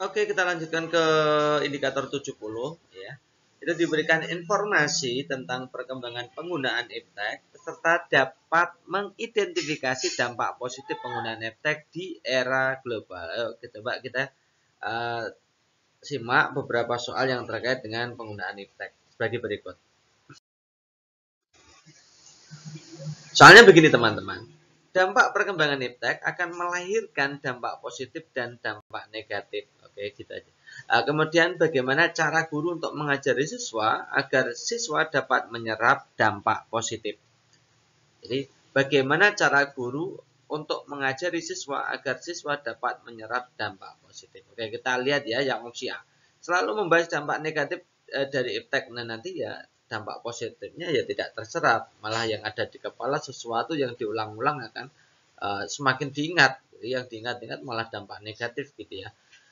Oke, kita lanjutkan ke indikator 70 ya. Itu diberikan informasi tentang perkembangan penggunaan iptek serta dapat mengidentifikasi dampak positif penggunaan iptek di era global. Ayo, coba kita uh, simak beberapa soal yang terkait dengan penggunaan iptek sebagai berikut. Soalnya begini teman-teman, dampak perkembangan iptek akan melahirkan dampak positif dan dampak negatif. Oke, gitu aja. Kemudian bagaimana cara guru untuk mengajari siswa agar siswa dapat menyerap dampak positif. Jadi bagaimana cara guru untuk mengajari siswa agar siswa dapat menyerap dampak positif. Oke, kita lihat ya yang opsi A. Selalu membahas dampak negatif dari iptek nanti ya dampak positifnya ya tidak terserap, malah yang ada di kepala sesuatu yang diulang-ulang akan semakin diingat, yang diingat-ingat malah dampak negatif gitu ya.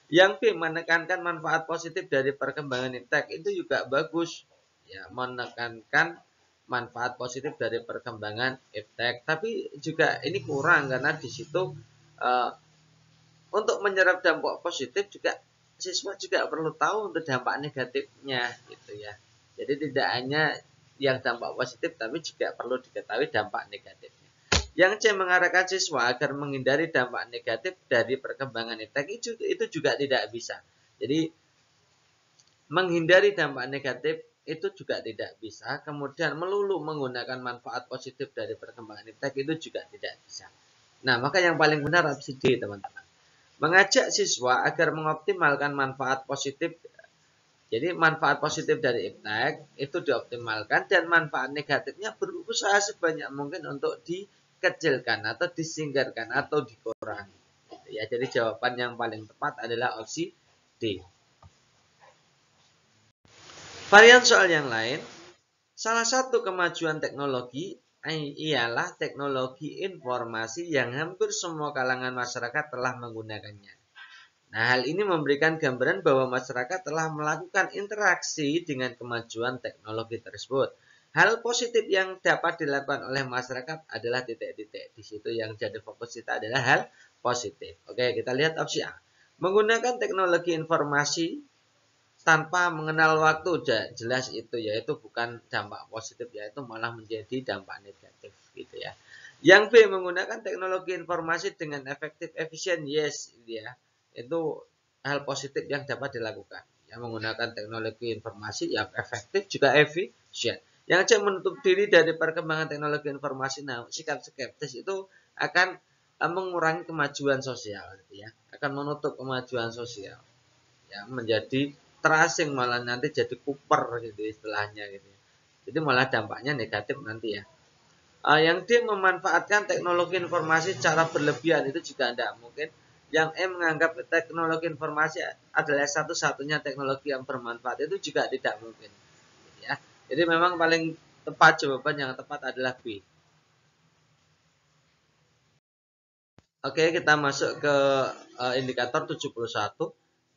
Yang B, menekankan manfaat positif dari perkembangan iptek itu juga bagus ya, menekankan manfaat positif dari perkembangan iptek, tapi juga ini kurang karena di situ uh, untuk menyerap dampak positif juga siswa juga perlu tahu untuk dampak negatifnya gitu ya. Jadi tidak hanya yang dampak positif tapi juga perlu diketahui dampak negatifnya. Yang C, mengarahkan siswa agar menghindari dampak negatif dari perkembangan iptek itu juga tidak bisa. Jadi menghindari dampak negatif itu juga tidak bisa. Kemudian melulu menggunakan manfaat positif dari perkembangan iptek itu juga tidak bisa. Nah, maka yang paling benar opsi D, teman-teman. Mengajak siswa agar mengoptimalkan manfaat positif. Jadi manfaat positif dari iptek itu dioptimalkan dan manfaat negatifnya berusaha sebanyak mungkin untuk dikecilkan atau disingkirkan atau dikurangi. Ya, jadi jawaban yang paling tepat adalah opsi D. Varian soal yang lain, salah satu kemajuan teknologi ialah teknologi informasi yang hampir semua kalangan masyarakat telah menggunakannya. Nah, hal ini memberikan gambaran bahwa masyarakat telah melakukan interaksi dengan kemajuan teknologi tersebut. Hal positif yang dapat dilakukan oleh masyarakat adalah titik-titik. Di situ yang jadi fokus kita adalah hal positif. Oke, kita lihat opsi A. Menggunakan teknologi informasi tanpa mengenal waktu, jelas itu yaitu bukan dampak positif, yaitu malah menjadi dampak negatif gitu ya. Yang B, menggunakan teknologi informasi dengan efektif efisien, yes ya, itu hal positif yang dapat dilakukan ya, menggunakan teknologi informasi yang efektif juga efisien. Yang C, menutup diri dari perkembangan teknologi informasi. Nah, sikap skeptis itu akan mengurangi kemajuan sosial gitu ya, akan menutup kemajuan sosial ya, menjadi terasing, malah nanti jadi kuper gitu istilahnya gitu. Jadi malah dampaknya negatif nanti ya. Yang D, memanfaatkan teknologi informasi secara berlebihan itu juga tidak mungkin. Yang E, menganggap teknologi informasi adalah satu-satunya teknologi yang bermanfaat itu juga tidak mungkin. Ya. Jadi memang paling tepat, jawaban yang tepat adalah B. Oke, kita masuk ke indikator 71.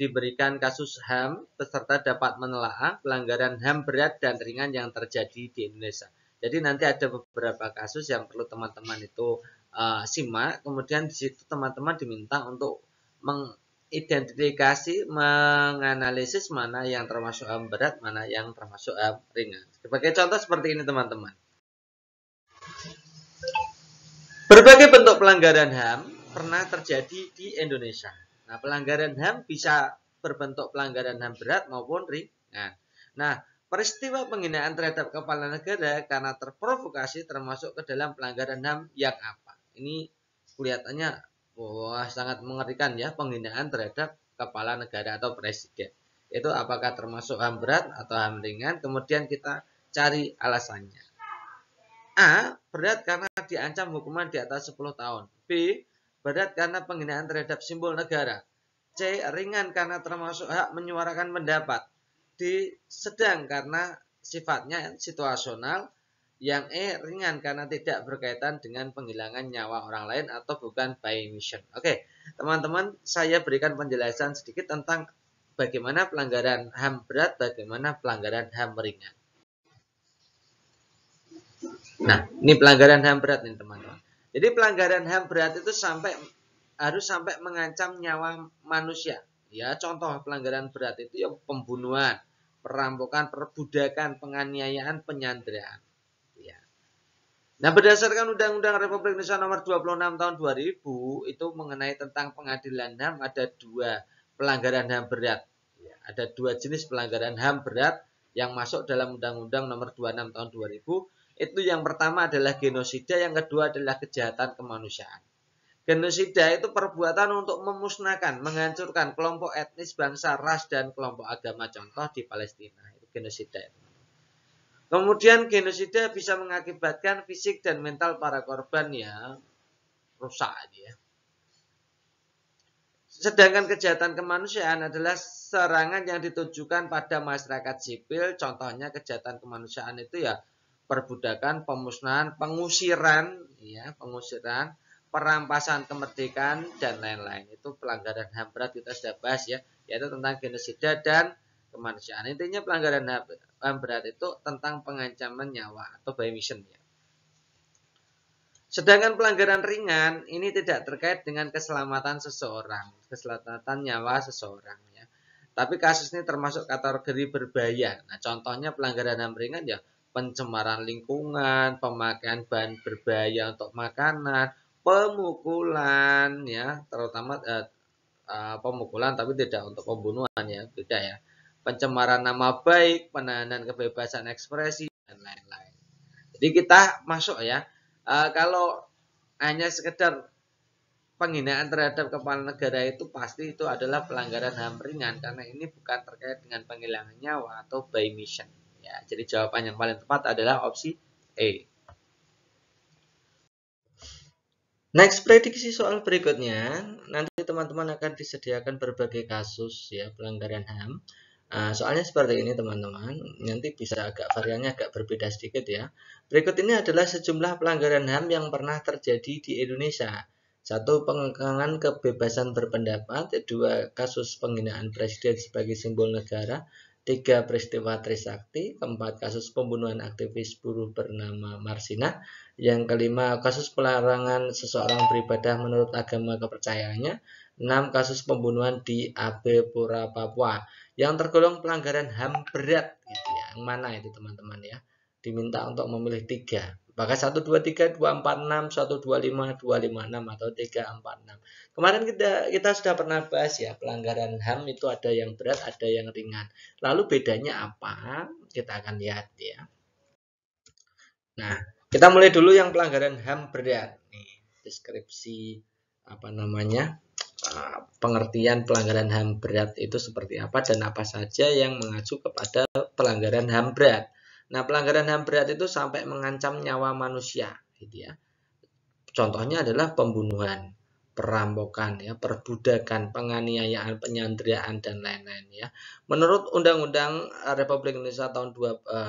Diberikan kasus HAM, peserta dapat menelaah pelanggaran HAM berat dan ringan yang terjadi di Indonesia. Jadi nanti ada beberapa kasus yang perlu teman-teman itu simak. Kemudian di situ teman-teman diminta untuk mengidentifikasi, menganalisis mana yang termasuk HAM berat, mana yang termasuk HAM ringan. Sebagai contoh seperti ini teman-teman. Berbagai bentuk pelanggaran HAM pernah terjadi di Indonesia. Nah, pelanggaran HAM bisa berbentuk pelanggaran HAM berat maupun ringan. Nah, peristiwa penghinaan terhadap kepala negara karena terprovokasi termasuk ke dalam pelanggaran HAM yang apa? Ini kelihatannya wah sangat mengerikan ya, penghinaan terhadap kepala negara atau presiden. Itu apakah termasuk HAM berat atau HAM ringan? Kemudian kita cari alasannya. A, berat karena diancam hukuman di atas 10 tahun. B, berat karena penghinaan terhadap simbol negara. C, ringan karena termasuk hak menyuarakan pendapat. D, sedang karena sifatnya situasional. Yang E, ringan karena tidak berkaitan dengan penghilangan nyawa orang lain atau bukan by mission. Oke, teman-teman, saya berikan penjelasan sedikit tentang bagaimana pelanggaran HAM berat, bagaimana pelanggaran HAM ringan. Nah, ini pelanggaran HAM berat nih teman-teman. Jadi pelanggaran HAM berat itu harus sampai mengancam nyawa manusia. Ya, contoh pelanggaran berat itu ya pembunuhan, perampokan, perbudakan, penganiayaan, penyanderaan. Ya. Nah, berdasarkan Undang-Undang Republik Indonesia Nomor 26 Tahun 2000 itu mengenai tentang pengadilan HAM ada 2 pelanggaran HAM berat. Ya, ada 2 jenis pelanggaran HAM berat yang masuk dalam Undang-Undang Nomor 26 Tahun 2000. Itu yang pertama adalah genosida, yang kedua adalah kejahatan kemanusiaan. Genosida itu perbuatan untuk memusnahkan, menghancurkan kelompok etnis, bangsa, ras, dan kelompok agama. Contoh di Palestina, itu genosida. Kemudian genosida bisa mengakibatkan fisik dan mental para korban ya rusak ya. Sedangkan kejahatan kemanusiaan adalah serangan yang ditujukan pada masyarakat sipil. Contohnya kejahatan kemanusiaan itu ya perbudakan, pemusnahan, pengusiran, ya, pengusiran, perampasan kemerdekaan dan lain-lain. Itu pelanggaran HAM berat kita sudah bahas ya, yaitu tentang genosida dan kemanusiaan. Intinya pelanggaran HAM berat itu tentang pengancaman nyawa atau by mission ya. Sedangkan pelanggaran ringan ini tidak terkait dengan keselamatan seseorang, keselamatan nyawa seseorang ya. Tapi kasus ini termasuk kategori berbahaya. Nah, contohnya pelanggaran HAM ringan ya pencemaran lingkungan, pemakaian bahan berbahaya untuk makanan, pemukulan ya, terutama pemukulan tapi tidak untuk pembunuhan ya, beda ya. Pencemaran nama baik, penahanan kebebasan ekspresi dan lain-lain. Jadi kita masuk ya. Kalau hanya sekedar penghinaan terhadap kepala negara itu pasti itu adalah pelanggaran HAM ringan karena ini bukan terkait dengan penghilangan nyawa atau by mission. Ya, jadi jawaban yang paling tepat adalah opsi E. Next, prediksi soal berikutnya. Nanti teman-teman akan disediakan berbagai kasus ya pelanggaran HAM. Soalnya seperti ini teman-teman, nanti bisa agak variannya agak berbeda sedikit ya. Berikut ini adalah sejumlah pelanggaran HAM yang pernah terjadi di Indonesia. 1. Pengekangan kebebasan berpendapat. 2. Kasus penghinaan presiden sebagai simbol negara. 3. Peristiwa Trisakti. 4. Kasus pembunuhan aktivis buruh bernama Marsina. Yang kelima, kasus pelarangan seseorang beribadah menurut agama kepercayaannya. 6. Kasus pembunuhan di Abepura, Papua. Yang tergolong pelanggaran HAM berat gitu ya. Yang mana itu teman-teman ya? Diminta untuk memilih 3. Apakah 1, 2, 3, 2, 4, 6, 1, 2, 5, 2, 5, 6 atau 3, 4, 6. Kemarin kita sudah pernah bahas ya, pelanggaran HAM itu ada yang berat, ada yang ringan. Lalu bedanya apa? Kita akan lihat ya. Nah, kita mulai dulu yang pelanggaran HAM berat. Nih, deskripsi apa namanya? Pengertian pelanggaran HAM berat itu seperti apa dan apa saja yang mengacu kepada pelanggaran HAM berat. Nah, pelanggaran HAM berat itu sampai mengancam nyawa manusia, gitu ya. Contohnya adalah pembunuhan, perampokan, ya, perbudakan, penganiayaan, penyanderaan dan lain-lain ya. Menurut Undang-Undang Republik Indonesia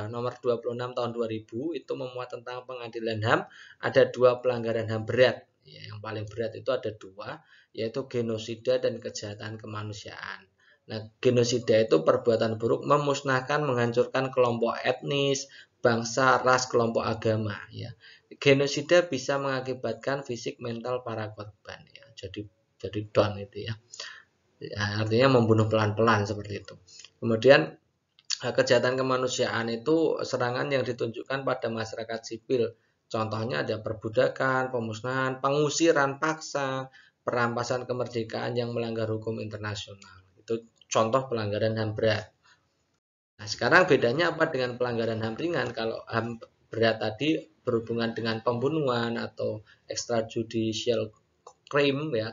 nomor 26 tahun 2000 itu memuat tentang pengadilan HAM ada 2 pelanggaran HAM berat. Ya, yang paling berat itu ada 2, yaitu genosida dan kejahatan kemanusiaan. Nah, genosida itu perbuatan buruk memusnahkan, menghancurkan kelompok etnis, bangsa, ras, kelompok agama ya. Genosida bisa mengakibatkan fisik mental para korban ya. Jadi down itu ya. Artinya membunuh pelan-pelan seperti itu. Kemudian kejahatan kemanusiaan itu serangan yang ditunjukkan pada masyarakat sipil. Contohnya ada perbudakan, pemusnahan, pengusiran paksa, perampasan kemerdekaan yang melanggar hukum internasional. Itu contoh pelanggaran HAM berat. Nah, sekarang bedanya apa dengan pelanggaran HAM ringan? Kalau HAM berat tadi berhubungan dengan pembunuhan atau extrajudicial crime ya.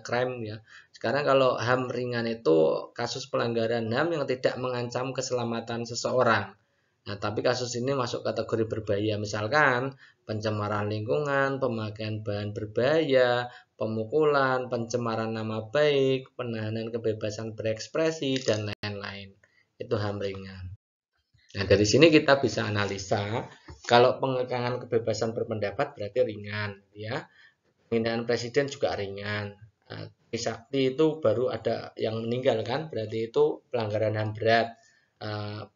Sekarang kalau HAM ringan itu kasus pelanggaran HAM yang tidak mengancam keselamatan seseorang. Nah, tapi kasus ini masuk kategori berbahaya, misalkan pencemaran lingkungan, pemakaian bahan berbahaya, pemukulan, pencemaran nama baik, penahanan kebebasan berekspresi dan lain-lain. Itu HAM ringan. Nah, dari sini kita bisa analisa kalau pengekangan kebebasan berpendapat berarti ringan ya. Penghinaan presiden juga ringan. Trisakti itu baru ada yang meninggal kan, berarti itu pelanggaran HAM berat.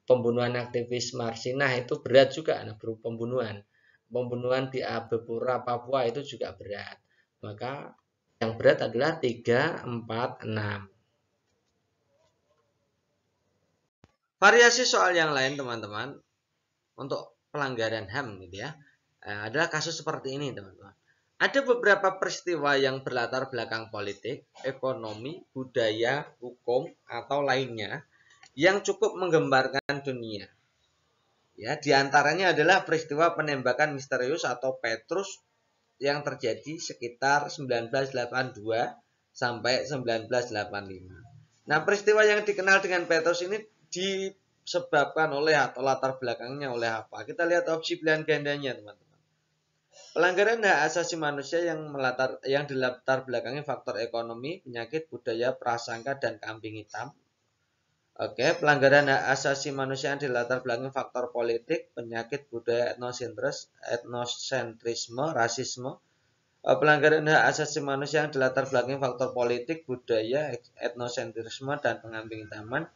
Pembunuhan aktivis Marsinah itu berat juga, nah, pembunuhan. Pembunuhan di Abepura, Papua itu juga berat. Maka yang berat adalah 3, 4, 6. Variasi soal yang lain teman-teman untuk pelanggaran HAM gitu ya, adalah kasus seperti ini teman-teman. Ada beberapa peristiwa yang berlatar belakang politik, ekonomi, budaya, hukum, atau lainnya yang cukup menggembarkan dunia. Ya, diantaranya adalah peristiwa penembakan misterius atau Petrus yang terjadi sekitar 1982 sampai 1985. Nah, peristiwa yang dikenal dengan Petrus ini disebabkan oleh atau latar belakangnya oleh apa? Kita lihat opsi pilihan gandanya, teman-teman. Pelanggaran hak asasi manusia yang dilatar belakangi faktor ekonomi, penyakit, budaya, prasangka, dan kambing hitam. Oke, pelanggaran hak asasi manusia yang dilatar belakangi faktor politik, penyakit, budaya, etnosentrisme, rasisme. Pelanggaran hak asasi manusia yang dilatar belakangi faktor politik, budaya, etnosentrisme, dan pengambing hitaman.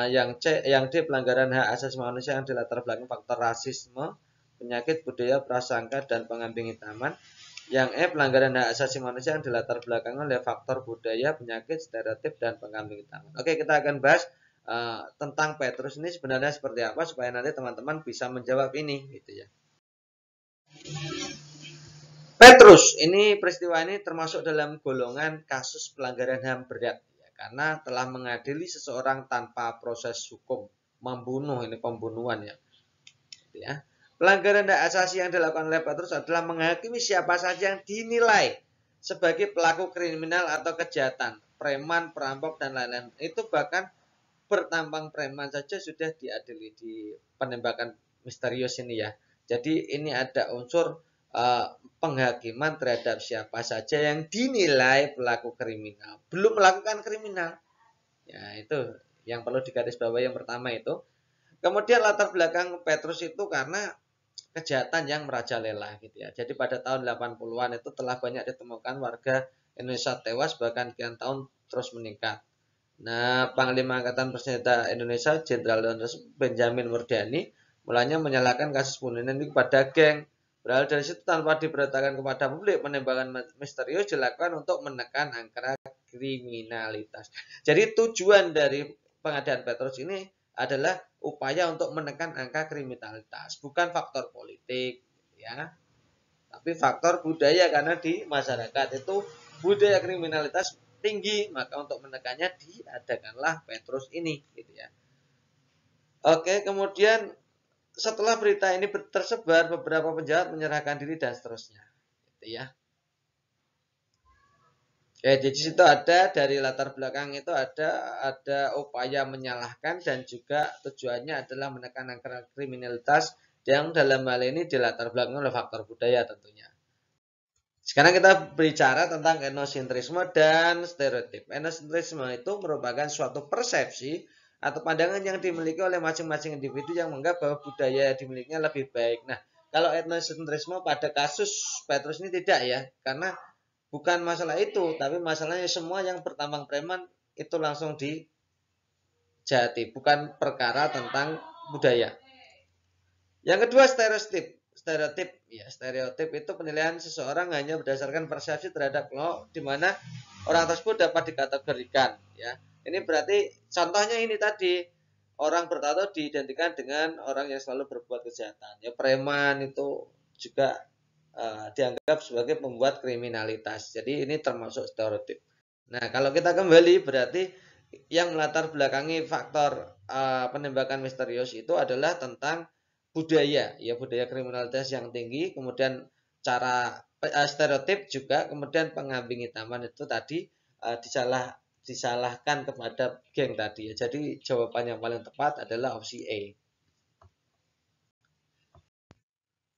Yang D, pelanggaran hak asasi manusia yang dilatar belakangi faktor rasisme, penyakit, budaya, prasangka, dan pengambing hitaman. Yang E, pelanggaran hak asasi manusia yang dilatar belakangi oleh faktor budaya, penyakit, stereotip, dan pengambing hitaman. Oke, kita akan bahas tentang Petrus ini sebenarnya seperti apa supaya nanti teman-teman bisa menjawab ini gitu ya. Petrus, ini peristiwa ini termasuk dalam golongan kasus pelanggaran HAM berat ya, karena telah mengadili seseorang tanpa proses hukum, membunuh, ini pembunuhan ya. Gitu ya. Pelanggaran hak asasi yang dilakukan oleh Petrus adalah menghakimi siapa saja yang dinilai sebagai pelaku kriminal atau kejahatan, preman, perampok, dan lain-lain. Itu bahkan bertampang preman saja sudah diadili di penembakan misterius ini ya. Jadi ini ada unsur penghakiman terhadap siapa saja yang dinilai pelaku kriminal, belum melakukan kriminal. Ya, itu yang perlu digarisbawahi yang pertama itu. Kemudian latar belakang Petrus itu karena kejahatan yang merajalela gitu ya. Jadi pada tahun 80-an itu telah banyak ditemukan warga Indonesia tewas, bahkan kian tahun terus meningkat. Nah, Panglima Angkatan Bersenjata Indonesia Jenderal Benjamin Murdani mulanya menyalahkan kasus pembunuhan ini kepada geng. Berawal dari situ tanpa diberitakan kepada publik, penembakan misterius dilakukan untuk menekan angka kriminalitas. Jadi tujuan dari pengadaan Petrus ini adalah upaya untuk menekan angka kriminalitas, bukan faktor politik ya, tapi faktor budaya, karena di masyarakat itu budaya kriminalitas tinggi, maka untuk menekannya diadakanlah Petrus ini gitu ya. Oke, kemudian setelah berita ini tersebar, beberapa penjahat menyerahkan diri dan seterusnya gitu ya. Oke, jadi situ ada dari latar belakang itu ada upaya menyalahkan dan juga tujuannya adalah menekan angka kriminalitas yang dalam hal ini dilatar belakangi oleh faktor budaya tentunya. Sekarang kita bicara tentang etnosentrisme dan stereotip. Etnosentrisme itu merupakan suatu persepsi atau pandangan yang dimiliki oleh masing-masing individu yang menganggap bahwa budaya yang dimilikinya lebih baik. Nah, kalau etnosentrisme pada kasus Petrus ini tidak ya, karena bukan masalah itu, tapi masalahnya semua yang bertambang preman itu langsung dijahati, bukan perkara tentang budaya. Yang kedua, stereotip itu penilaian seseorang hanya berdasarkan persepsi terhadap kelompok di mana orang tersebut dapat dikategorikan ya. Ini berarti contohnya ini tadi, orang bertato diidentikan dengan orang yang selalu berbuat kejahatan. Ya, preman itu juga dianggap sebagai pembuat kriminalitas. Jadi ini termasuk stereotip. Nah, kalau kita kembali berarti yang melatar belakangi faktor penembakan misterius itu adalah tentang budaya, ya budaya kriminalitas yang tinggi, kemudian cara stereotip juga, kemudian pengambing hitaman itu tadi disalahkan kepada geng tadi ya. Jadi jawaban yang paling tepat adalah opsi E.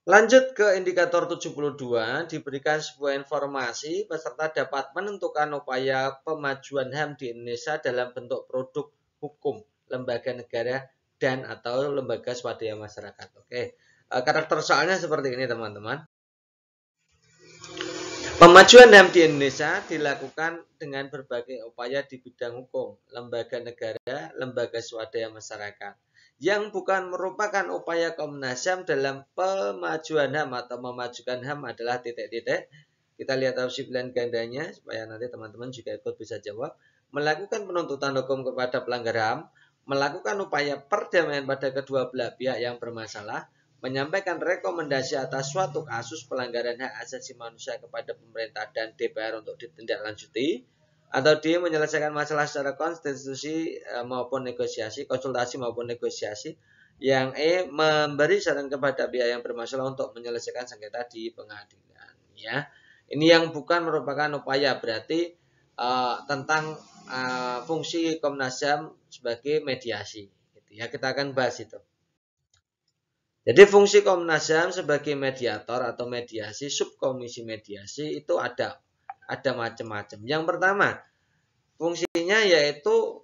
Lanjut ke indikator 72, diberikan sebuah informasi, peserta dapat menentukan upaya pemajuan HAM di Indonesia dalam bentuk produk hukum, lembaga negara, dan atau lembaga swadaya masyarakat. Oke, karakter soalnya seperti ini teman-teman. Pemajuan HAM di Indonesia dilakukan dengan berbagai upaya di bidang hukum, lembaga negara, lembaga swadaya masyarakat, yang bukan merupakan upaya Komnas HAM dalam pemajuan HAM atau memajukan HAM adalah titik-titik. Kita lihat opsi pilihan gandanya supaya nanti teman-teman juga ikut bisa jawab. Melakukan penuntutan hukum kepada pelanggar HAM, melakukan upaya perdamaian pada kedua belah pihak yang bermasalah, menyampaikan rekomendasi atas suatu kasus pelanggaran hak asasi manusia kepada pemerintah dan DPR untuk ditindaklanjuti, atau D. menyelesaikan masalah secara konstitusi maupun negosiasi, konsultasi maupun negosiasi. Yang E. memberi saran kepada pihak yang bermasalah untuk menyelesaikan sengketa di pengadilan. Ya, ini yang bukan merupakan upaya, berarti tentang fungsi Komnas HAM sebagai mediasi. Gitu ya, kita akan bahas itu. Jadi fungsi Komnas HAM sebagai mediator atau mediasi, subkomisi mediasi itu ada macam-macam. Yang pertama, fungsinya yaitu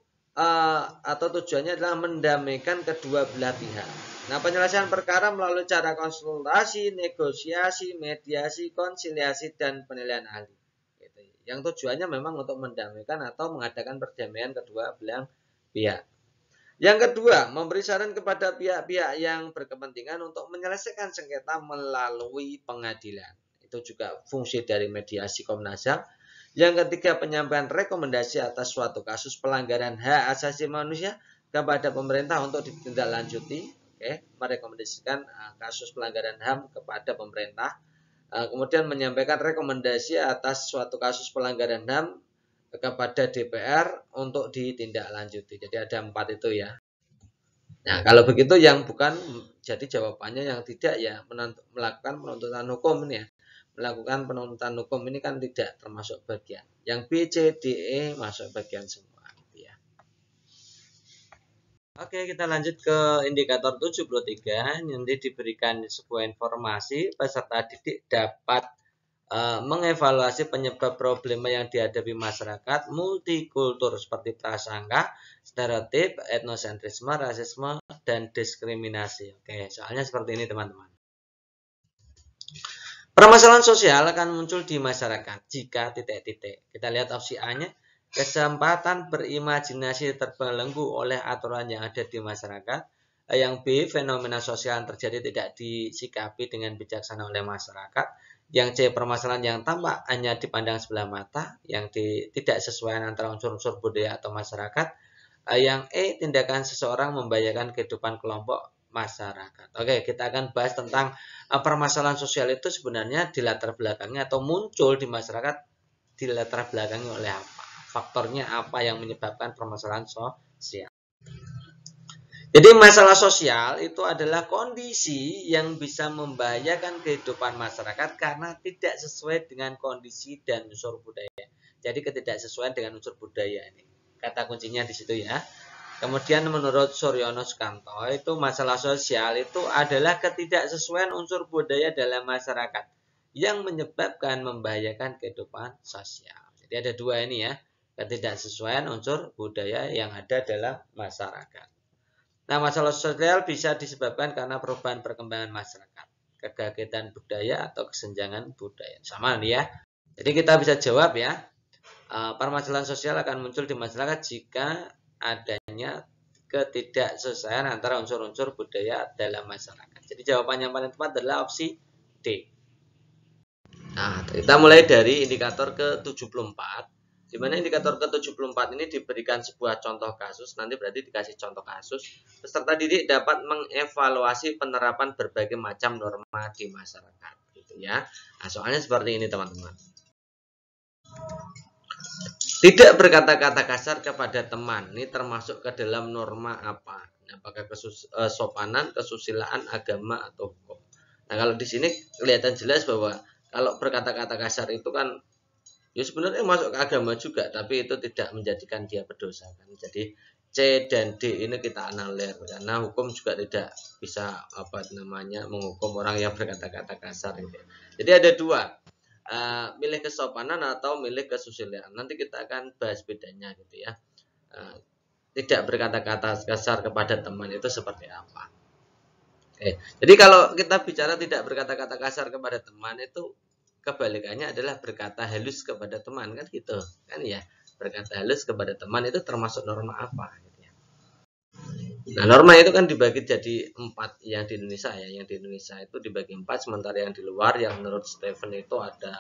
atau tujuannya adalah mendamaikan kedua belah pihak. Nah, penyelesaian perkara melalui cara konsultasi, negosiasi, mediasi, konsiliasi, dan penilaian ahli. Gitu. Yang tujuannya memang untuk mendamaikan atau mengadakan perdamaian kedua belah pihak. Yang kedua, memberi saran kepada pihak-pihak yang berkepentingan untuk menyelesaikan sengketa melalui pengadilan. Itu juga fungsi dari mediasi Komnas HAM. Yang ketiga, penyampaian rekomendasi atas suatu kasus pelanggaran hak asasi manusia kepada pemerintah untuk ditindaklanjuti. Merekomendasikan kasus pelanggaran HAM kepada pemerintah. Kemudian menyampaikan rekomendasi atas suatu kasus pelanggaran HAM kepada DPR untuk ditindaklanjuti. Jadi ada 4 itu ya. Nah, kalau begitu yang bukan, jadi jawabannya yang tidak ya melakukan penuntutan hukum ini ya. Melakukan penuntutan hukum ini kan tidak termasuk bagian. Yang B, C, D, E masuk bagian semua gitu ya. Oke, kita lanjut ke indikator 73. Nanti diberikan sebuah informasi peserta didik dapat mengevaluasi penyebab problema yang dihadapi masyarakat multikultur seperti prasangka, stereotip, etnosentrisme, rasisme, dan diskriminasi. Oke, soalnya seperti ini teman-teman. Permasalahan sosial akan muncul di masyarakat jika titik-titik. Kita lihat opsi A-nya, kesempatan berimajinasi terbelenggu oleh aturan yang ada di masyarakat. Yang B, fenomena sosial yang terjadi tidak disikapi dengan bijaksana oleh masyarakat. Yang C, permasalahan yang tampak hanya dipandang sebelah mata, yang D, tidak sesuai antara unsur-unsur budaya atau masyarakat. Yang E, tindakan seseorang membahayakan kehidupan kelompok masyarakat. Oke, kita akan bahas tentang permasalahan sosial itu sebenarnya di latar belakangnya atau muncul di masyarakat di latar belakangnya oleh apa? Faktornya apa yang menyebabkan permasalahan sosial? Jadi masalah sosial itu adalah kondisi yang bisa membahayakan kehidupan masyarakat karena tidak sesuai dengan kondisi dan unsur budaya. Jadi ketidaksesuaian dengan unsur budaya ini. Kata kuncinya di situ ya. Kemudian menurut Suryono Sukanto itu masalah sosial itu adalah ketidaksesuaian unsur budaya dalam masyarakat yang menyebabkan membahayakan kehidupan sosial. Jadi ada 2 ini ya. Ketidaksesuaian unsur budaya yang ada dalam masyarakat. Nah, masalah sosial bisa disebabkan karena perubahan perkembangan masyarakat, kegagetan budaya atau kesenjangan budaya. Sama nih ya. Jadi kita bisa jawab ya, permasalahan sosial akan muncul di masyarakat jika adanya ketidaksesuaian antara unsur-unsur budaya dalam masyarakat. Jadi jawaban yang paling tepat adalah opsi D. Nah, kita mulai dari indikator ke-74. Di mana indikator ke-74 ini diberikan sebuah contoh kasus, nanti berarti dikasih contoh kasus. Peserta didik dapat mengevaluasi penerapan berbagai macam norma di masyarakat, gitu ya. Nah, soalnya seperti ini teman-teman. Tidak berkata-kata kasar kepada teman, ini termasuk ke dalam norma apa? Apakah kesopanan, kesusilaan, agama, atau hukum? Nah, kalau di sini kelihatan jelas bahwa kalau berkata-kata kasar itu kan ya sebenarnya masuk ke agama juga, tapi itu tidak menjadikan dia berdosa kan. Jadi C dan D ini kita anulir karena hukum juga tidak bisa menghukum orang yang berkata-kata kasar gitu. Jadi ada 2, milih kesopanan atau milih kesusilaan. Nanti kita akan bahas bedanya gitu ya. Tidak berkata-kata kasar kepada teman itu seperti apa. Jadi kalau kita bicara tidak berkata-kata kasar kepada teman itu kebalikannya adalah berkata halus kepada teman kan gitu kan ya. Berkata halus kepada teman itu termasuk norma apa gitu ya. Nah, norma itu kan dibagi jadi 4 yang di Indonesia ya. Yang di Indonesia itu dibagi 4, sementara yang di luar yang menurut Stephen itu ada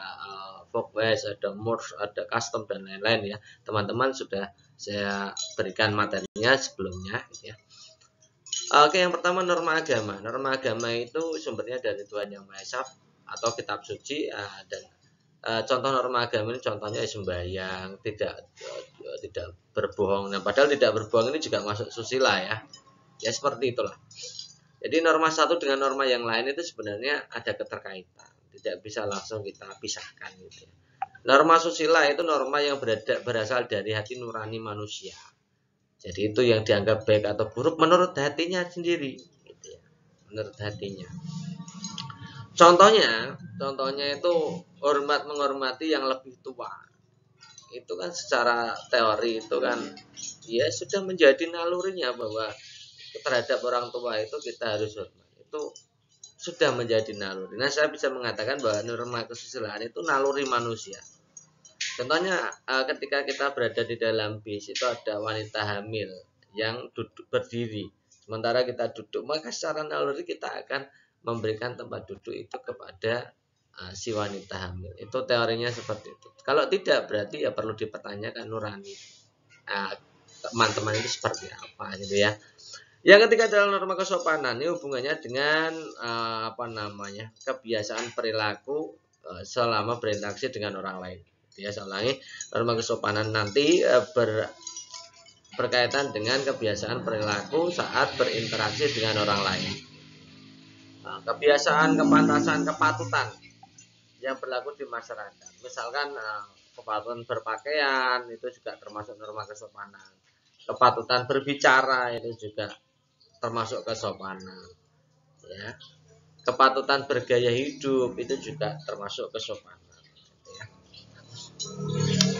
Folkways, ada Morse, ada custom dan lain-lain ya. Teman-teman sudah saya berikan materinya sebelumnya gitu ya. Oke, yang pertama norma agama. Norma agama itu sumbernya dari Tuhan Yang Maha Esa atau kitab suci dan contoh norma agama ini contohnya sembahyang, tidak berbohong. Nah, padahal tidak berbohong ini juga masuk susila ya. Ya seperti itulah. Jadi norma satu dengan norma yang lain itu sebenarnya ada keterkaitan. Tidak bisa langsung kita pisahkan gitu ya. Norma susila itu norma yang berasal dari hati nurani manusia. Jadi itu yang dianggap baik atau buruk menurut hatinya sendiri gitu ya. Menurut hatinya. Contohnya itu menghormati yang lebih tua. Itu kan secara teori itu kan ya sudah menjadi nalurinya bahwa terhadap orang tua itu kita harus hormat. Itu sudah menjadi naluri. Nah, saya bisa mengatakan bahwa norma kesusilaan itu naluri manusia. Contohnya ketika kita berada di dalam bis itu ada wanita hamil yang duduk berdiri, sementara kita duduk, maka secara naluri kita akan memberikan tempat duduk itu kepada si wanita hamil. Itu teorinya seperti itu. Kalau tidak berarti ya perlu dipertanyakan nurani teman-teman itu seperti apa gitu ya. Yang ketiga adalah norma kesopanan. Ini hubungannya dengan kebiasaan perilaku selama berinteraksi dengan orang lain. Ya, saya ulangi, norma kesopanan nanti berkaitan dengan kebiasaan perilaku saat berinteraksi dengan orang lain. Nah, kebiasaan, kepantasan, kepatutan yang berlaku di masyarakat. Misalkan kepatutan berpakaian itu juga termasuk norma kesopanan. Kepatutan berbicara itu juga termasuk kesopanan ya. Kepatutan bergaya hidup itu juga termasuk kesopanan ya.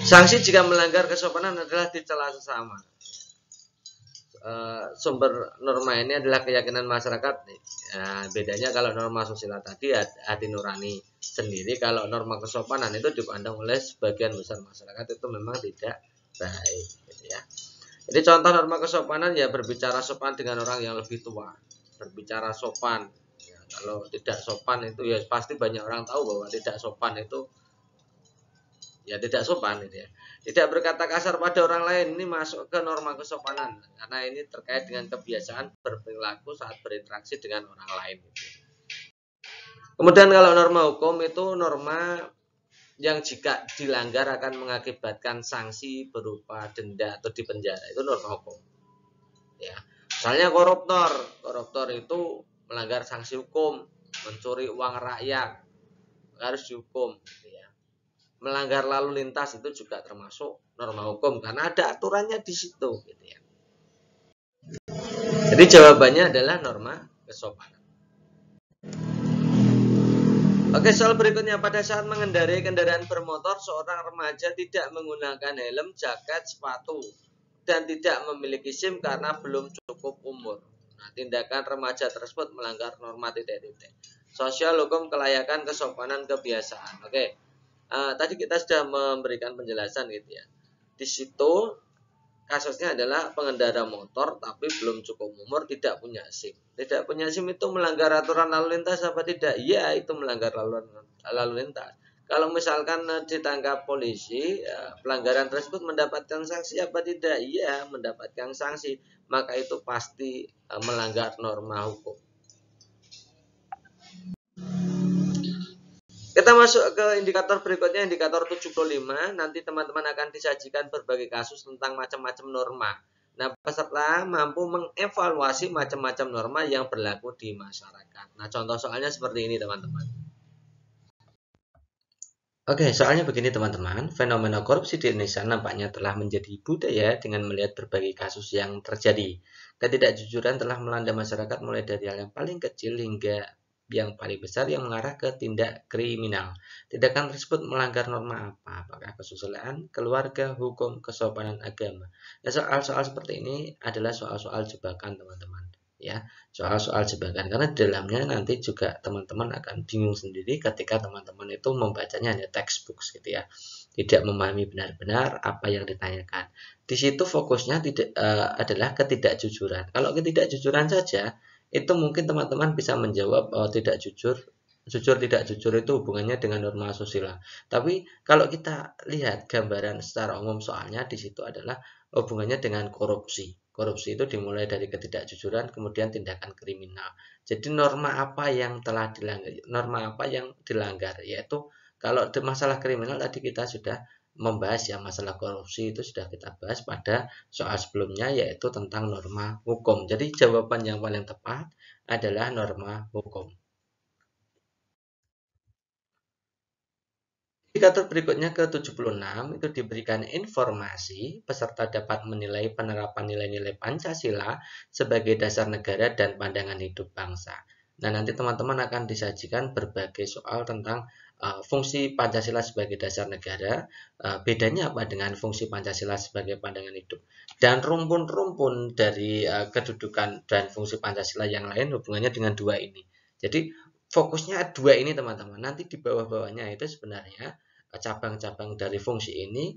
Sanksi jika melanggar kesopanan adalah dicela sesama. Sumber norma ini adalah keyakinan masyarakat. Bedanya kalau norma susila tadi hati nurani sendiri, kalau norma kesopanan itu dipandang oleh sebagian besar masyarakat itu memang tidak baik gitu ya. Jadi contoh norma kesopanan ya berbicara sopan dengan orang yang lebih tua, berbicara sopan. Ya, kalau tidak sopan itu ya pasti banyak orang tahu bahwa tidak sopan itu ya tidak sopan gitu ya. Tidak berkata kasar pada orang lain ini masuk ke norma kesopanan karena ini terkait dengan kebiasaan berperilaku saat berinteraksi dengan orang lain. Gitu. Kemudian kalau norma hukum itu norma yang jika dilanggar akan mengakibatkan sanksi berupa denda atau dipenjara, itu norma hukum. Ya, misalnya koruptor itu melanggar sanksi hukum, mencuri uang rakyat harus dihukum. Ya. Melanggar lalu lintas itu juga termasuk norma hukum karena ada aturannya di situ. Gitu ya. Jadi jawabannya adalah norma kesopanan. Oke, soal berikutnya, pada saat mengendarai kendaraan bermotor, seorang remaja tidak menggunakan helm, jaket, sepatu, dan tidak memiliki SIM karena belum cukup umur. Nah, tindakan remaja tersebut melanggar norma titik-titik. Sosial, hukum, kelayakan, kesopanan, kebiasaan. Oke, tadi kita sudah memberikan penjelasan gitu ya. Di situ kasusnya adalah pengendara motor tapi belum cukup umur, tidak punya SIM. Tidak punya SIM itu melanggar aturan lalu lintas apa tidak? Iya, itu melanggar lalu lintas. Kalau misalkan ditangkap polisi, pelanggaran tersebut mendapatkan sanksi apa tidak? Iya, mendapatkan sanksi. Maka itu pasti melanggar norma hukum. Kita masuk ke indikator berikutnya, indikator 75. Nanti teman-teman akan disajikan berbagai kasus tentang macam-macam norma. Nah, peserta mampu mengevaluasi macam-macam norma yang berlaku di masyarakat. Nah, contoh soalnya seperti ini, teman-teman. Oke, soalnya begini, teman-teman. Fenomena korupsi di Indonesia nampaknya telah menjadi budaya dengan melihat berbagai kasus yang terjadi. Ketidakjujuran telah melanda masyarakat mulai dari hal yang paling kecil hingga yang paling besar yang mengarah ke tindak kriminal. Tindakan tersebut melanggar norma apa? Apakah kesusilaan, keluarga, hukum, kesopanan, agama? Nah, soal-soal seperti ini adalah soal-soal jebakan, teman-teman. Ya, soal-soal jebakan karena di dalamnya nanti juga teman-teman akan bingung sendiri ketika teman-teman itu membacanya hanya textbook gitu ya. tidak memahami benar-benar apa yang ditanyakan. Di situ fokusnya adalah ketidakjujuran. Kalau ketidakjujuran saja, itu mungkin teman-teman bisa menjawab tidak jujur. Jujur tidak jujur itu hubungannya dengan norma asusila. Tapi kalau kita lihat gambaran secara umum soalnya di situ adalah hubungannya dengan korupsi. Korupsi itu dimulai dari ketidakjujuran, kemudian tindakan kriminal. Jadi norma apa yang telah dilanggar, norma apa yang dilanggar, yaitu kalau masalah kriminal tadi kita sudah membahas ya, masalah korupsi itu sudah kita bahas pada soal sebelumnya, yaitu tentang norma hukum. Jadi jawaban yang paling tepat adalah norma hukum. Indikator berikutnya ke-76 itu diberikan informasi peserta dapat menilai penerapan nilai-nilai Pancasila sebagai dasar negara dan pandangan hidup bangsa. Nah, nanti teman-teman akan disajikan berbagai soal tentang fungsi Pancasila sebagai dasar negara, bedanya apa dengan fungsi Pancasila sebagai pandangan hidup, dan rumpun-rumpun dari kedudukan dan fungsi Pancasila yang lain hubungannya dengan dua ini. Jadi fokusnya dua ini teman-teman. Nanti di bawah-bawahnya itu sebenarnya cabang-cabang dari fungsi ini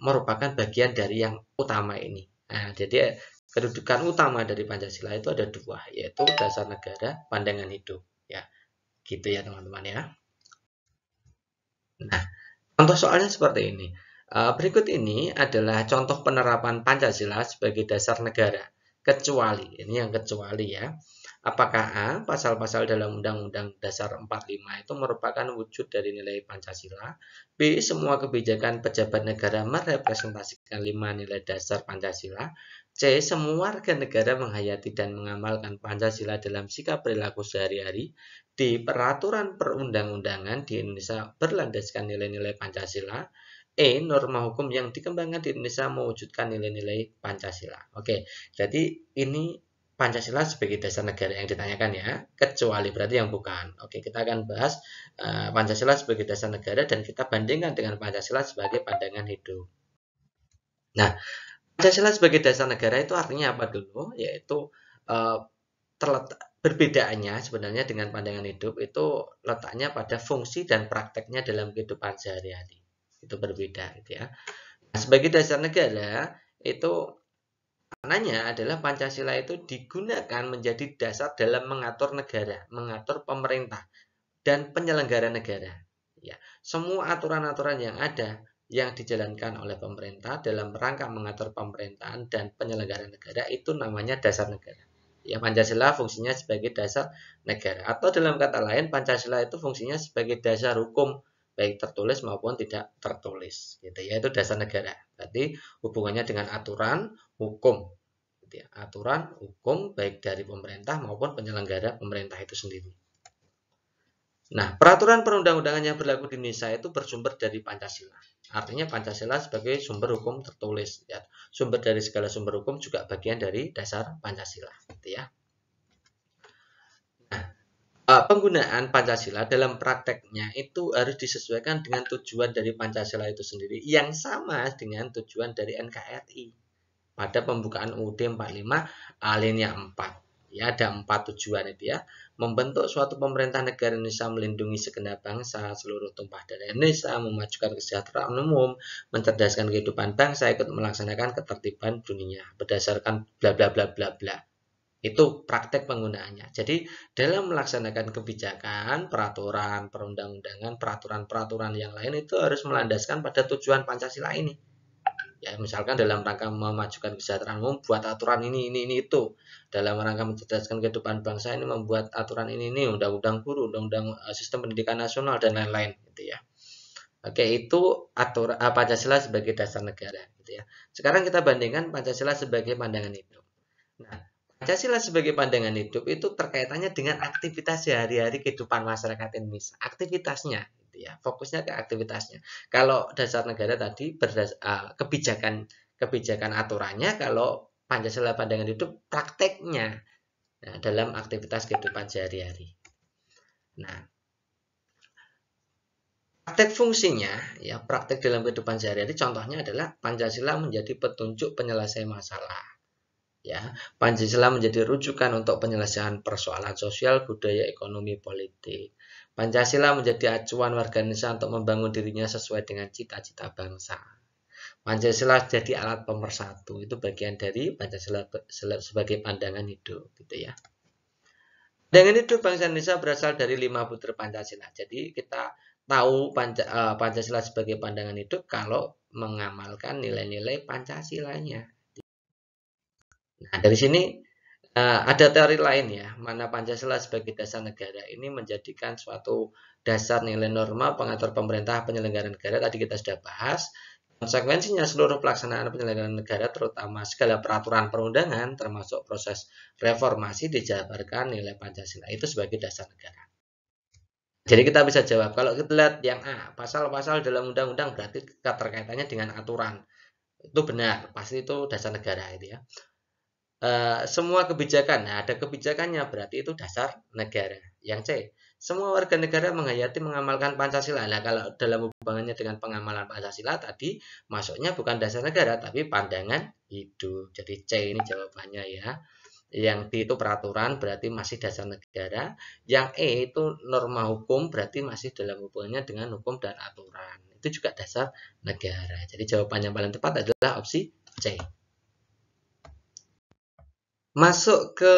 merupakan bagian dari yang utama ini. Nah, jadi kedudukan utama dari Pancasila itu ada dua, yaitu dasar negara, pandangan hidup. Ya, gitu ya teman-teman ya. Nah, contoh soalnya seperti ini. Berikut ini adalah contoh penerapan Pancasila sebagai dasar negara. Kecuali, ini yang kecuali ya. Apakah A, pasal-pasal dalam Undang-Undang Dasar 45 itu merupakan wujud dari nilai Pancasila? B, semua kebijakan pejabat negara merepresentasikan 5 nilai dasar Pancasila? C, semua warga negara menghayati dan mengamalkan Pancasila dalam sikap perilaku sehari-hari? D, peraturan perundang-undangan di Indonesia berlandaskan nilai-nilai Pancasila? E, norma hukum yang dikembangkan di Indonesia mewujudkan nilai-nilai Pancasila. Oke, jadi ini Pancasila sebagai dasar negara yang ditanyakan ya, kecuali berarti yang bukan. Oke, kita akan bahas Pancasila sebagai dasar negara dan kita bandingkan dengan Pancasila sebagai pandangan hidup. Nah, Pancasila sebagai dasar negara itu artinya apa dulu? Yaitu perbedaannya sebenarnya dengan pandangan hidup itu letaknya pada fungsi dan prakteknya dalam kehidupan sehari-hari. Itu berbeda gitu ya. Nah, sebagai dasar negara itu maknanya adalah Pancasila itu digunakan menjadi dasar dalam mengatur negara, mengatur pemerintah, dan penyelenggara negara. Ya, semua aturan-aturan yang ada yang dijalankan oleh pemerintah dalam rangka mengatur pemerintahan dan penyelenggara negara itu namanya dasar negara. Ya, Pancasila fungsinya sebagai dasar negara. Atau dalam kata lain, Pancasila itu fungsinya sebagai dasar hukum, baik tertulis maupun tidak tertulis. Gitu ya, itu dasar negara. Berarti hubungannya dengan aturan, hukum. Gitu ya. Aturan, hukum, baik dari pemerintah maupun penyelenggara pemerintah itu sendiri. Nah, peraturan perundang-undangan yang berlaku di Indonesia itu bersumber dari Pancasila. Artinya Pancasila sebagai sumber hukum tertulis. Ya. Sumber dari segala sumber hukum juga bagian dari dasar Pancasila. Gitu ya. Nah, penggunaan Pancasila dalam prakteknya itu harus disesuaikan dengan tujuan dari Pancasila itu sendiri yang sama dengan tujuan dari NKRI pada pembukaan UUD 45 alinea 4. Ya, ada 4 tujuan itu ya. Membentuk suatu pemerintah negara Indonesia melindungi segenap bangsa, seluruh tumpah darah Indonesia, memajukan kesejahteraan umum, mencerdaskan kehidupan bangsa, ikut melaksanakan ketertiban dunia berdasarkan bla bla bla bla bla. Itu praktek penggunaannya. Jadi dalam melaksanakan kebijakan, peraturan, perundang-undangan, peraturan-peraturan yang lain itu harus melandaskan pada tujuan Pancasila ini. Ya, misalkan dalam rangka memajukan kesejahteraan umum, buat aturan ini itu. Dalam rangka mencerdaskan kehidupan bangsa ini membuat aturan ini, undang-undang guru, undang-undang sistem pendidikan nasional dan lain-lain gitu ya. Oke, itu aturan Pancasila sebagai dasar negara gitu ya. Sekarang kita bandingkan Pancasila sebagai pandangan hidup. Nah, Pancasila sebagai pandangan hidup itu terkaitannya dengan aktivitas sehari-hari kehidupan masyarakat Indonesia. Aktivitasnya gitu ya. Fokusnya ke aktivitasnya. Kalau dasar negara tadi kebijakan aturannya, kalau Pancasila pandangan hidup prakteknya dalam aktivitas kehidupan sehari-hari. Nah, praktek fungsinya ya, praktek dalam kehidupan sehari-hari contohnya adalah Pancasila menjadi petunjuk penyelesaian masalah. Ya, Pancasila menjadi rujukan untuk penyelesaian persoalan sosial, budaya, ekonomi, politik. Pancasila menjadi acuan warga Indonesia untuk membangun dirinya sesuai dengan cita-cita bangsa. Pancasila jadi alat pemersatu, itu bagian dari Pancasila sebagai pandangan hidup, gitu ya. Pandangan hidup bangsa Indonesia berasal dari 5 butir Pancasila. Jadi kita tahu Pancasila sebagai pandangan hidup kalau mengamalkan nilai-nilai Pancasilanya. Nah, dari sini ada teori lain ya, mana Pancasila sebagai dasar negara ini menjadikan suatu dasar nilai norma pengatur pemerintah penyelenggara negara. Tadi kita sudah bahas. Konsekuensinya seluruh pelaksanaan penyelenggaraan negara terutama segala peraturan perundangan termasuk proses reformasi dijabarkan nilai Pancasila itu sebagai dasar negara. Jadi kita bisa jawab, kalau kita lihat yang A, pasal-pasal dalam undang-undang berarti keterkaitannya dengan aturan. Itu benar, pasti itu dasar negara itu ya. Semua kebijakan, nah ada kebijakannya berarti itu dasar negara. Yang C, semua warga negara menghayati mengamalkan Pancasila. Nah kalau dalam hubungannya dengan pengamalan Pancasila tadi masuknya bukan dasar negara tapi pandangan hidup. Jadi C ini jawabannya ya. Yang D itu peraturan berarti masih dasar negara. Yang E itu norma hukum berarti masih dalam hubungannya dengan hukum dan aturan. Itu juga dasar negara. Jadi jawaban yang paling tepat adalah opsi C. Masuk ke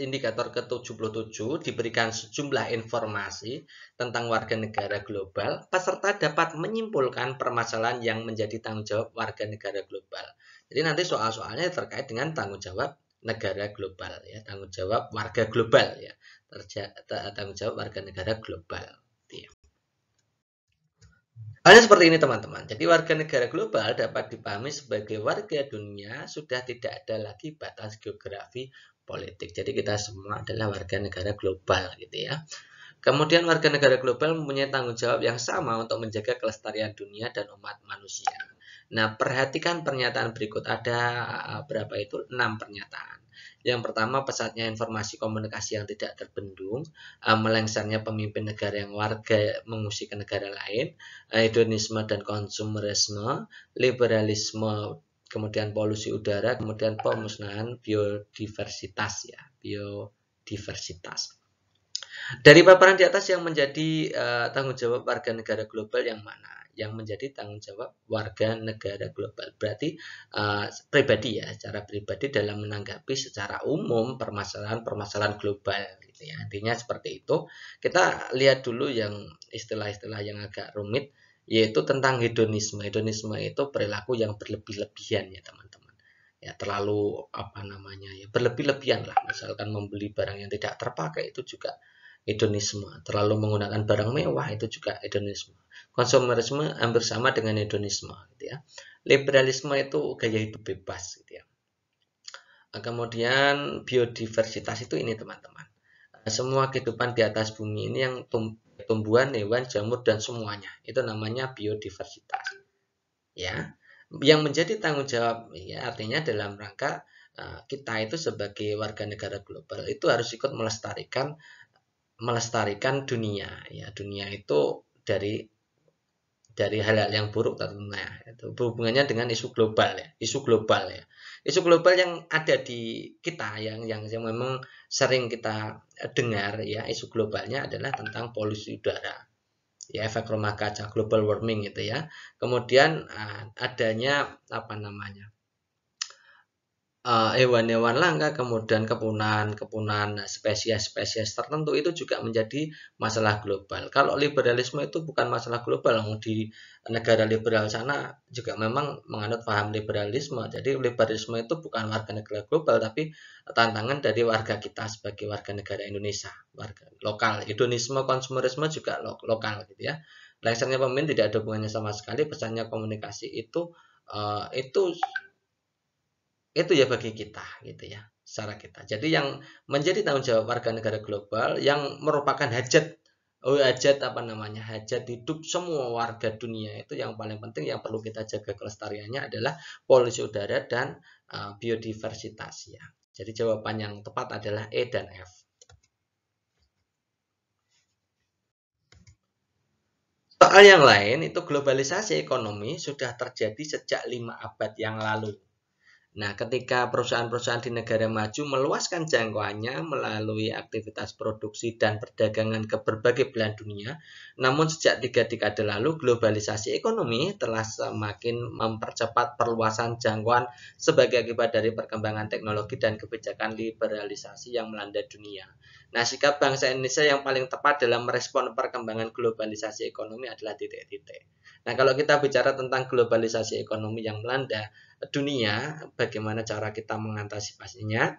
indikator ke-77, diberikan sejumlah informasi tentang warga negara global. Peserta dapat menyimpulkan permasalahan yang menjadi tanggung jawab warga negara global. Jadi nanti soal-soalnya terkait dengan tanggung jawab negara global ya, tanggung jawab warga global ya, tanggung jawab warga negara global. Ya. Hanya seperti ini teman-teman. Jadi warga negara global dapat dipahami sebagai warga dunia sudah tidak ada lagi batas geografi politik. Jadi kita semua adalah warga negara global gitu ya. Kemudian warga negara global mempunyai tanggung jawab yang sama untuk menjaga kelestarian dunia dan umat manusia. Nah, perhatikan pernyataan berikut. Ada berapa itu? 6 pernyataan. Yang pertama, pesatnya informasi komunikasi yang tidak terbendung, melengsarnya pemimpin negara yang warga mengungsi ke negara lain, hedonisme dan konsumerisme, liberalisme, kemudian polusi udara, kemudian pemusnahan biodiversitas ya, biodiversitas. Dari paparan di atas yang menjadi tanggung jawab warga negara global yang mana? Yang menjadi tanggung jawab warga negara global. Berarti pribadi ya, secara pribadi dalam menanggapi secara umum permasalahan global gitu ya. Intinya seperti itu. Kita lihat dulu yang istilah-istilah yang agak rumit, yaitu tentang hedonisme. Hedonisme itu perilaku yang berlebih-lebihan ya teman-teman. Ya terlalu ya berlebih-lebihan lah. Misalkan membeli barang yang tidak terpakai itu juga hedonisme. Terlalu menggunakan barang mewah itu juga hedonisme. Konsumerisme hampir sama dengan hedonisme gitu ya. Liberalisme itu gaya hidup bebas gitu ya. Kemudian biodiversitas itu ini teman-teman. Semua kehidupan di atas bumi ini yang tumbuhan, hewan, jamur dan semuanya itu namanya biodiversitas. Ya. Yang menjadi tanggung jawab ya artinya dalam rangka kita itu sebagai warga negara global itu harus ikut melestarikan dunia ya. Dunia itu dari hal-hal yang buruk tentunya itu berhubungannya dengan isu global ya, isu global yang ada di kita yang memang sering kita dengar ya. Isu globalnya adalah tentang polusi udara ya, efek rumah kaca, global warming gitu ya. Kemudian adanya hewan-hewan langka, kemudian kepunahan spesies tertentu itu juga menjadi masalah global. Kalau liberalisme itu bukan masalah global, di negara liberal sana juga memang menganut paham liberalisme. Jadi liberalisme itu bukan warga negara global, tapi tantangan dari warga kita sebagai warga negara Indonesia, warga lokal. Hedonisme, konsumerisme juga lokal gitu ya. Lengsarnya pemimpin tidak ada hubungannya sama sekali. Pesannya komunikasi itu ya bagi kita gitu ya, secara kita. Jadi yang menjadi tanggung jawab warga negara global yang merupakan hajat hidup semua warga dunia itu yang paling penting yang perlu kita jaga kelestariannya adalah polusi udara dan biodiversitas ya. Jadi jawaban yang tepat adalah E dan F. Soal yang lain itu globalisasi ekonomi sudah terjadi sejak 5 abad yang lalu. Nah, ketika perusahaan-perusahaan di negara maju meluaskan jangkauannya melalui aktivitas produksi dan perdagangan ke berbagai belahan dunia, namun sejak 3 dekade lalu, globalisasi ekonomi telah semakin mempercepat perluasan jangkauan sebagai akibat dari perkembangan teknologi dan kebijakan liberalisasi yang melanda dunia. Nah, sikap bangsa Indonesia yang paling tepat dalam merespon perkembangan globalisasi ekonomi adalah titik-titik. Nah, kalau kita bicara tentang globalisasi ekonomi yang melanda dunia, bagaimana cara kita mengantisipasinya,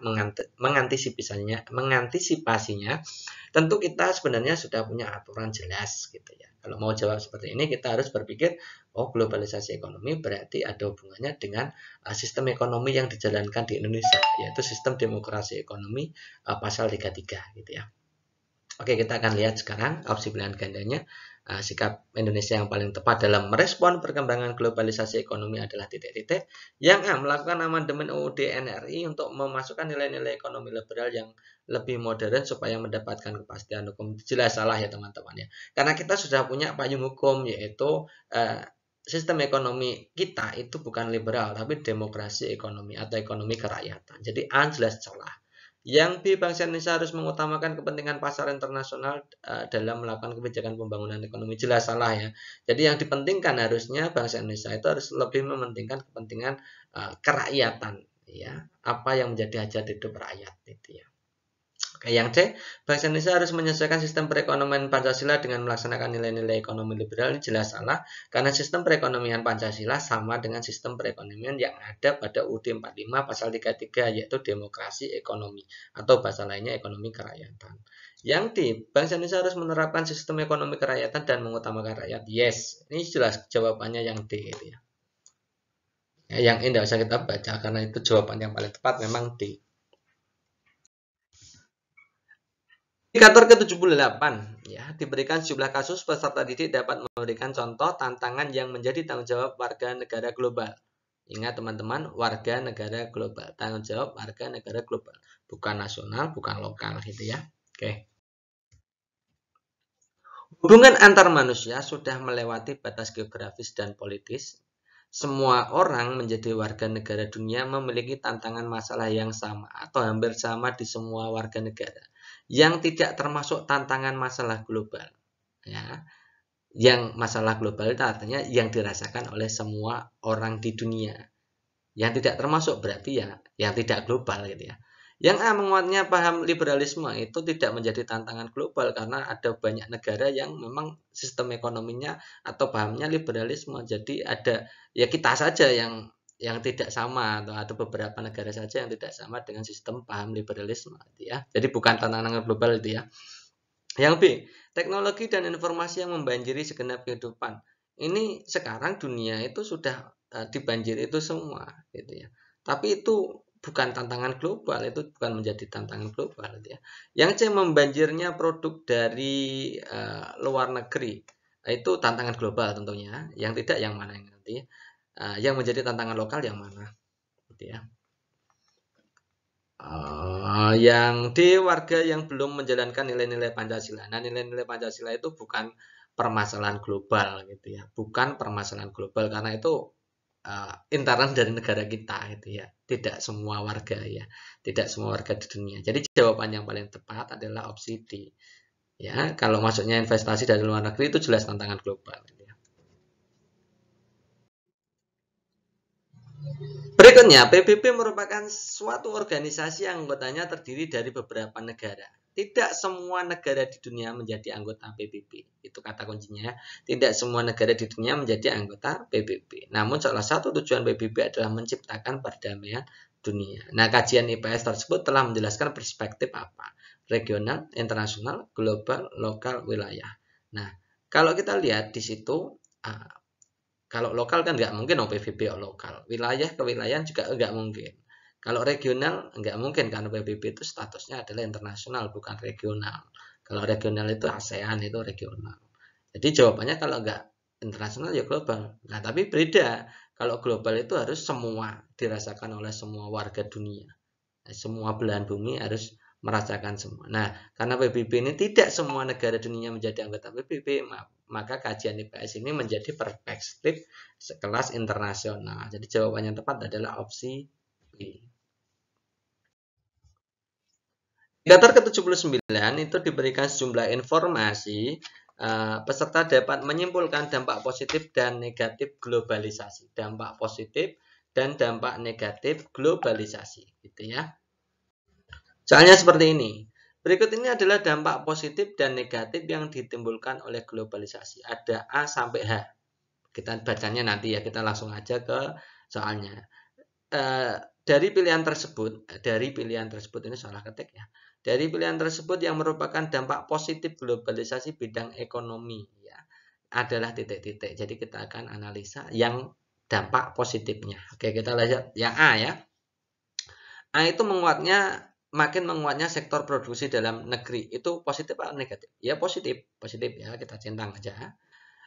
tentu kita sebenarnya sudah punya aturan jelas gitu ya. Kalau mau jawab seperti ini, kita harus berpikir, oh globalisasi ekonomi berarti ada hubungannya dengan sistem ekonomi yang dijalankan di Indonesia, yaitu sistem demokrasi ekonomi pasal 33 gitu ya. Oke, kita akan lihat sekarang opsi pilihan gandanya. Sikap Indonesia yang paling tepat dalam merespon perkembangan globalisasi ekonomi adalah titik-titik. Yang A, melakukan amandemen UUD NRI untuk memasukkan nilai-nilai ekonomi liberal yang lebih modern supaya mendapatkan kepastian hukum. Jelas salah ya teman-teman ya. Karena kita sudah punya payung hukum, yaitu sistem ekonomi kita itu bukan liberal, tapi demokrasi ekonomi atau ekonomi kerakyatan. Jadi A jelas salah. Yang B, bangsa Indonesia harus mengutamakan kepentingan pasar internasional dalam melakukan kebijakan pembangunan ekonomi. Jelas salah ya. Jadi yang dipentingkan harusnya bangsa Indonesia itu harus lebih mementingkan kepentingan kerakyatan ya. Apa yang menjadi hajat hidup rakyat itu ya. Oke, yang C, bangsa Indonesia harus menyesuaikan sistem perekonomian Pancasila dengan melaksanakan nilai-nilai ekonomi liberal. Ini jelas salah, karena sistem perekonomian Pancasila sama dengan sistem perekonomian yang ada pada UUD 45 pasal 33, yaitu demokrasi ekonomi, atau bahasa lainnya ekonomi kerakyatan. Yang D, bangsa Indonesia harus menerapkan sistem ekonomi kerakyatan dan mengutamakan rakyat. Yes, ini jelas jawabannya yang D itu ya. Yang ini tidak usah kita baca, karena itu jawaban yang paling tepat memang D. Indikator ke-78 ya, diberikan sejumlah kasus peserta didik dapat memberikan contoh tantangan yang menjadi tanggung jawab warga negara global. Ingat teman-teman, warga negara global, tanggung jawab warga negara global, bukan nasional, bukan lokal gitu ya. Oke. Hubungan antar manusia sudah melewati batas geografis dan politis. Semua orang menjadi warga negara dunia memiliki tantangan masalah yang sama atau hampir sama di semua warga negara, yang tidak termasuk tantangan masalah global. Ya, yang masalah global itu artinya yang dirasakan oleh semua orang di dunia. Yang tidak termasuk berarti ya yang tidak global gitu ya. Yang A, menguatnya paham liberalisme itu tidak menjadi tantangan global karena ada banyak negara yang memang sistem ekonominya atau pahamnya liberalisme. Jadi ada ya kita saja yang tidak sama, atau ada beberapa negara saja yang tidak sama dengan sistem paham liberalisme gitu ya. Jadi bukan tantangan global itu ya. Yang B, teknologi dan informasi yang membanjiri segenap kehidupan. Ini sekarang dunia itu sudah dibanjiri itu semua gitu ya. Tapi itu bukan tantangan global, itu bukan menjadi tantangan global gitu ya. Yang C, membanjirnya produk dari luar negeri. Itu tantangan global tentunya. Yang tidak yang mana yang nanti? Yang menjadi tantangan lokal yang mana? Gitu ya. Yang D, warga yang belum menjalankan nilai-nilai Pancasila. Nah, nilai-nilai Pancasila itu bukan permasalahan global gitu ya, bukan permasalahan global karena itu internal dari negara kita gitu ya, tidak semua warga ya, tidak semua warga di dunia. Jadi jawaban yang paling tepat adalah opsi D. Ya, kalau masuknya investasi dari luar negeri itu jelas tantangan global. Gitu ya. Berikutnya, PBB merupakan suatu organisasi yang anggotanya terdiri dari beberapa negara. Tidak semua negara di dunia menjadi anggota PBB. Itu kata kuncinya. Tidak semua negara di dunia menjadi anggota PBB. Namun salah satu tujuan PBB adalah menciptakan perdamaian dunia. Nah, kajian IPS tersebut telah menjelaskan perspektif apa? Regional, internasional, global, lokal, wilayah. Nah, kalau kita lihat di situ, kalau lokal kan nggak mungkin PBB lokal. Wilayah ke wilayah juga nggak mungkin. Kalau regional nggak mungkin karena PBB itu statusnya adalah internasional bukan regional. Kalau regional itu ASEAN itu regional. Jadi jawabannya kalau nggak internasional ya global. Nah tapi beda. Kalau global itu harus semua dirasakan oleh semua warga dunia. Semua belahan bumi harus merasakan semua. Nah, karena PBB ini tidak semua negara dunia menjadi anggota PBB, maka kajian IPS ini menjadi perspektif sekelas internasional. Jadi jawaban yang tepat adalah opsi Indikator ke-79 itu diberikan sejumlah informasi. Peserta dapat menyimpulkan dampak positif dan negatif globalisasi. Dampak positif dan dampak negatif globalisasi, gitu ya. Soalnya seperti ini. Berikut ini adalah dampak positif dan negatif yang ditimbulkan oleh globalisasi. Ada A sampai H. Kita bacanya nanti ya, kita langsung aja ke soalnya. Dari pilihan tersebut ini salah ketik ya. Dari pilihan tersebut yang merupakan dampak positif globalisasi bidang ekonomi ya adalah titik-titik. Jadi kita akan analisa yang dampak positifnya. Oke, kita lihat yang A ya. A itu makin menguatnya sektor produksi dalam negeri. Itu positif atau negatif? Ya positif ya, kita centang aja.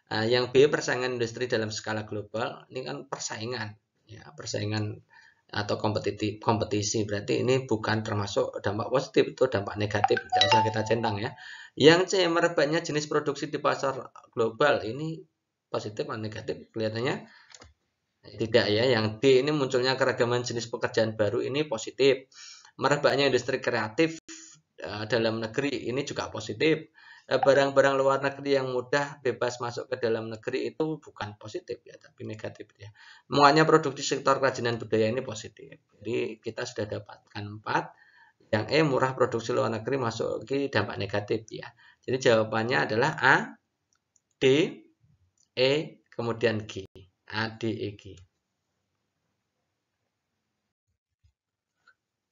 Yang B, persaingan industri dalam skala global. Ini kan persaingan ya, persaingan atau kompetisi, berarti ini bukan termasuk dampak positif, itu dampak negatif, tidak usah kita centang ya. Yang C, merebaknya jenis produksi di pasar global, ini positif atau negatif? Kelihatannya tidak ya. Yang D, ini munculnya keragaman jenis pekerjaan baru, ini positif. Merebaknya industri kreatif dalam negeri, ini juga positif. Barang-barang luar negeri yang mudah bebas masuk ke dalam negeri itu bukan positif ya, tapi negatif ya. Menguatnya produksi sektor kerajinan budaya ini positif. Jadi kita sudah dapatkan 4. Yang E, murah produksi luar negeri masuk ke dampak negatif ya. Jadi jawabannya adalah A, D, E, kemudian G. A, D, E, G.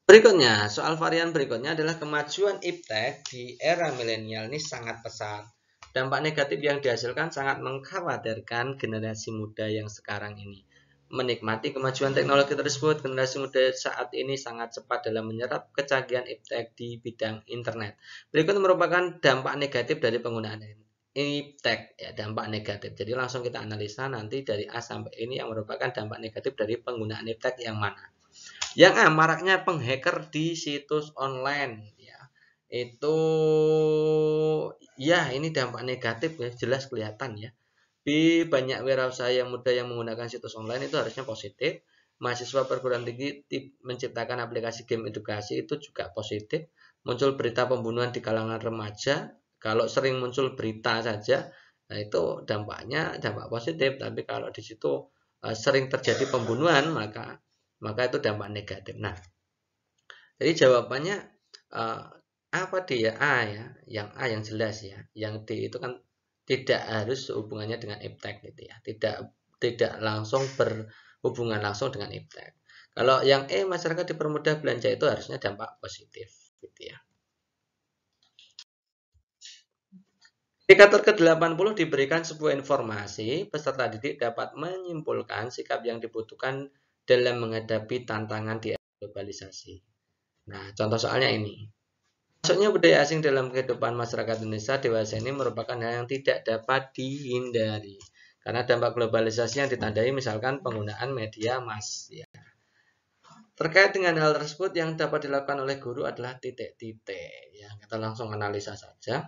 Berikutnya, soal varian berikutnya adalah kemajuan iptek di era milenial ini sangat pesat. Dampak negatif yang dihasilkan sangat mengkhawatirkan generasi muda yang sekarang ini. Menikmati kemajuan teknologi tersebut, generasi muda saat ini sangat cepat dalam menyerap kecanggihan iptek di bidang internet. Berikut merupakan dampak negatif dari penggunaan iptek, ya, dampak negatif. Jadi langsung kita analisa nanti dari A sampai ini yang merupakan dampak negatif dari penggunaan iptek yang mana. Yang A, maraknya penghacker di situs online ya. Itu ya ini dampak negatif ya, jelas kelihatan ya. B, banyak wirausaha yang muda yang menggunakan situs online, itu harusnya positif. Mahasiswa perguruan tinggi menciptakan aplikasi game edukasi, itu juga positif. Muncul berita pembunuhan di kalangan remaja, kalau sering muncul berita saja, nah itu dampaknya dampak positif. Tapi kalau di situ sering terjadi pembunuhan, maka itu dampak negatif. Nah, jadi jawabannya apa D ya? A ya. Yang A yang jelas ya. Yang D itu kan tidak harus hubungannya dengan iptek gitu ya. Tidak langsung berhubungan langsung dengan iptek. Kalau yang E, masyarakat dipermudah belanja, itu harusnya dampak positif gitu ya. Indikator ke-80 diberikan sebuah informasi, peserta didik dapat menyimpulkan sikap yang dibutuhkan dalam menghadapi tantangan di era globalisasi. Nah, contoh soalnya ini. Masuknya budaya asing dalam kehidupan masyarakat Indonesia dewasa ini merupakan hal yang tidak dapat dihindari. Karena dampak globalisasi yang ditandai misalkan penggunaan media mass. Ya. Terkait dengan hal tersebut, yang dapat dilakukan oleh guru adalah titik-titik. Ya, kita langsung analisa saja.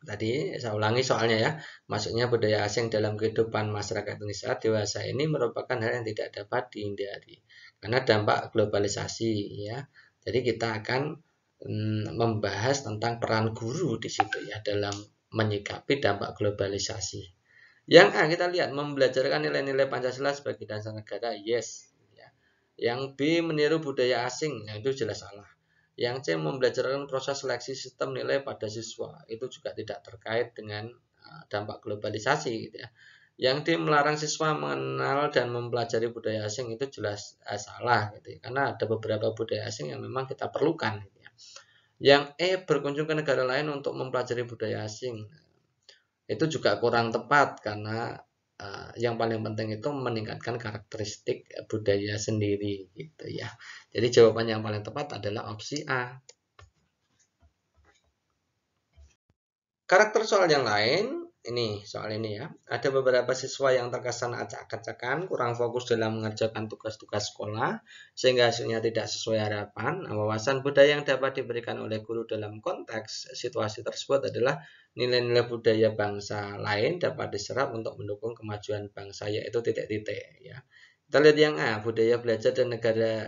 Tadi saya ulangi soalnya ya. Masuknya budaya asing dalam kehidupan masyarakat Indonesia dewasa ini merupakan hal yang tidak dapat dihindari. Karena dampak globalisasi ya. Jadi kita akan membahas tentang peran guru di situ ya dalam menyikapi dampak globalisasi. Yang A, kita lihat membelajarkan nilai-nilai Pancasila sebagai dasar negara, yes. Yang B, meniru budaya asing, yang itu jelas salah. Yang C, membelajarkan proses seleksi sistem nilai pada siswa, itu juga tidak terkait dengan dampak globalisasi gitu ya. Yang D, melarang siswa mengenal dan mempelajari budaya asing, itu jelas salah gitu ya. Karena ada beberapa budaya asing yang memang kita perlukan gitu ya. Yang E, berkunjung ke negara lain untuk mempelajari budaya asing, itu juga kurang tepat karena yang paling penting itu meningkatkan karakteristik budaya sendiri gitu ya. Jadi jawaban yang paling tepat adalah opsi A. Karakter soal yang lain, ini soal ini ya. Ada beberapa siswa yang terkesan acak-acakan, kurang fokus dalam mengerjakan tugas-tugas sekolah, sehingga hasilnya tidak sesuai harapan. Wawasan budaya yang dapat diberikan oleh guru dalam konteks situasi tersebut adalah nilai-nilai budaya bangsa lain dapat diserap untuk mendukung kemajuan bangsa, yaitu titik-titik ya. Kita lihat yang A, budaya belajar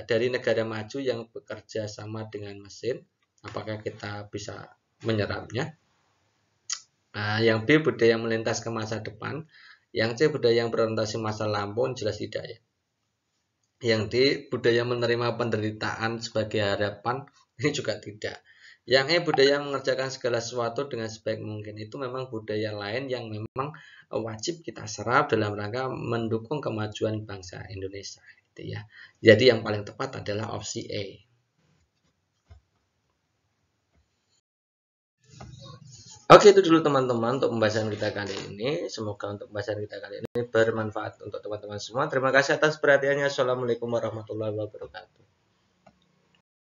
dari negara maju yang bekerja sama dengan mesin. Apakah kita bisa menyerapnya? Nah, yang B, budaya melintas ke masa depan. Yang C, budaya yang berorientasi masa lampau, jelas tidak ya. Yang D, budaya menerima penderitaan sebagai harapan, ini juga tidak. Yang E, budaya mengerjakan segala sesuatu dengan sebaik mungkin. Itu memang budaya lain yang memang wajib kita serap dalam rangka mendukung kemajuan bangsa Indonesia, gitu ya. Jadi yang paling tepat adalah opsi E. Oke, itu dulu teman-teman untuk pembahasan kita kali ini. Semoga untuk pembahasan kita kali ini bermanfaat untuk teman-teman semua. Terima kasih atas perhatiannya. Assalamualaikum warahmatullahi wabarakatuh.